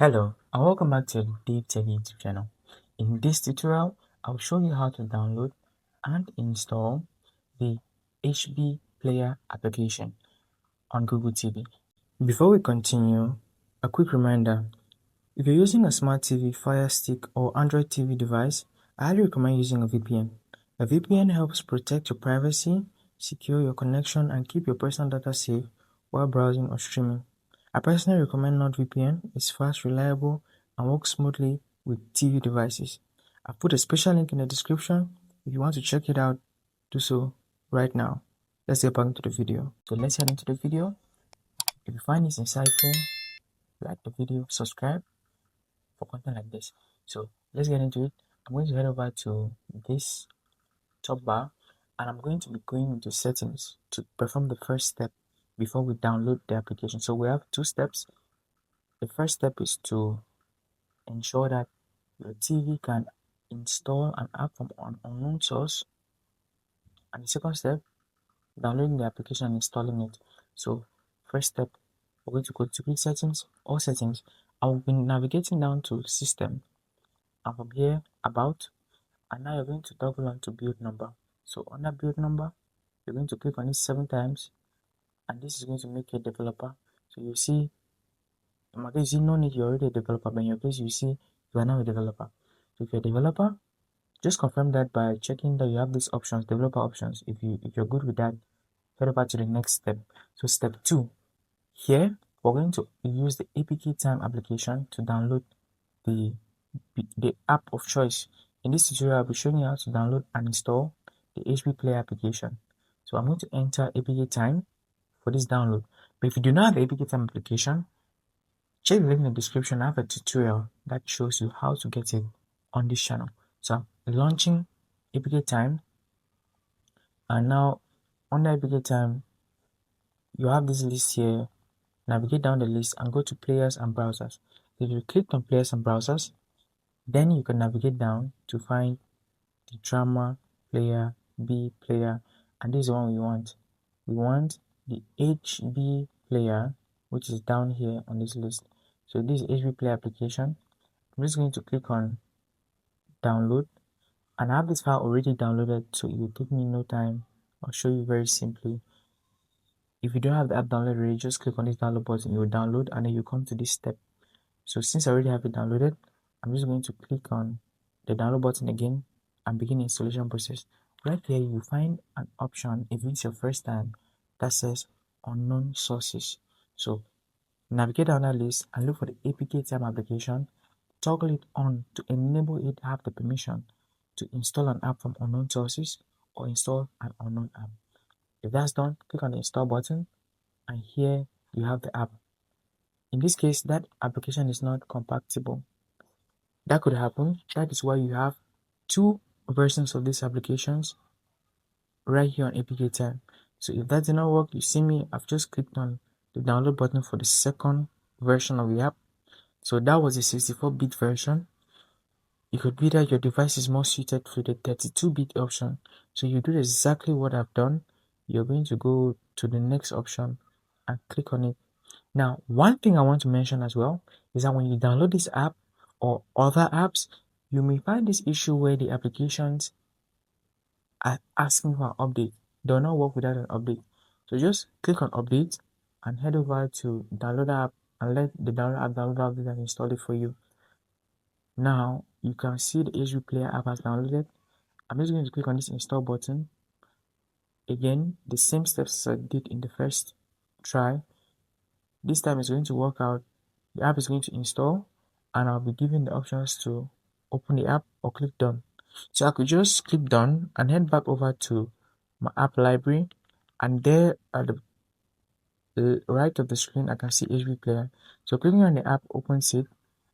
Hello and welcome back to the DaveTech YouTube channel. In this tutorial, I'll show you how to download and install the HB Player application on Google TV. Before we continue, a quick reminder. If you're using a smart TV, Fire Stick or Android TV device, I highly recommend using a VPN. A VPN helps protect your privacy, secure your connection, and keep your personal data safe while browsing or streaming. I personally recommend NordVPN. It's fast, reliable, and works smoothly with TV devices. I've put a special link in the description. If you want to check it out, do so right now. Let's get back into the video. So let's head into the video. If you find this insightful, like the video, subscribe for content like this. So let's get into it. I'm going to head over to this top bar and I'm going to be going into settings to perform the first step before we download the application. So we have two steps. The first step is to ensure that your TV can install an app from an unknown source, and the second step, downloading the application and installing it. So first step, we're going to go to quick settings, all settings. I will be navigating down to system, and from here about, and now you're going to toggle on to build number. So under build number, you're going to click on it 7 times, and this is going to make you a developer. So you see, in my case, you no need, you're already a developer, but in your case, you see you are now a developer. So if you're a developer, just confirm that by checking that you have these options, developer options. If you're good with that, head over to the next step. So step 2, here we're going to use the APK Time application to download the app of choice. In this tutorial, I'll be showing you how to download and install the HB Player application. So I'm going to enter APK Time for this download. But if you do not have the APK Time application, check the link in the description. I have a tutorial that shows you how to get it on this channel. So I'm launching APK Time, and now under APK Time, you have this list here. Navigate down the list and go to Players and Browsers. If you click on Players and Browsers, then you can navigate down to find the Drama Player, B Player, and this is the one we want. We want the HB Player, which is down here on this list. So this is HB Player application. I'm just going to click on download, and I have this file already downloaded, so it will take me no time. I'll show you very simply. If you don't have the app downloaded already, just click on this download button, it will download, and then you come to this step. So since I already have it downloaded, I'm just going to click on the download button again and begin the installation process. Right here, you find an option, if it's your first time, that says unknown sources. So navigate down that list and look for the APK Time application, toggle it on to enable it to have the permission to install an app from unknown sources or install an unknown app. If that's done, click on the install button, and here you have the app. In this case, that application is not compatible. That could happen. That is why you have 2 versions of these applications right here on APK Time. So if that did not work, you see me, I've just clicked on the download button for the second version of the app. So that was a 64-bit version. It could be that your device is more suited for the 32-bit option. So you do exactly what I've done. You're going to go to the next option and click on it. Now, one thing I want to mention as well is that when you download this app or other apps, you may find this issue where the applications are asking for an update. They will not work without an update. So just click on update and head over to download app and let the download app update and install it for you. Now you can see the HB Player app has downloaded. I'm just going to click on this install button. Again, the same steps as I did in the first try. This time it's going to work out. The app is going to install, and I'll be given the options to open the app or click done. So I could just click done and head back over to my app library, and there at the right of the screen I can see HB Player. So clicking on the app opens it,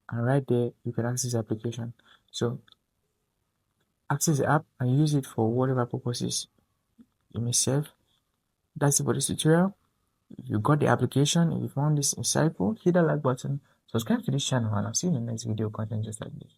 and right there you can access the application. So access the app and use it for whatever purposes you may serve. That's it for this tutorial. If you got the application, if you found this insightful, hit that like button, subscribe to this channel, and I'll see you in the next video content just like this.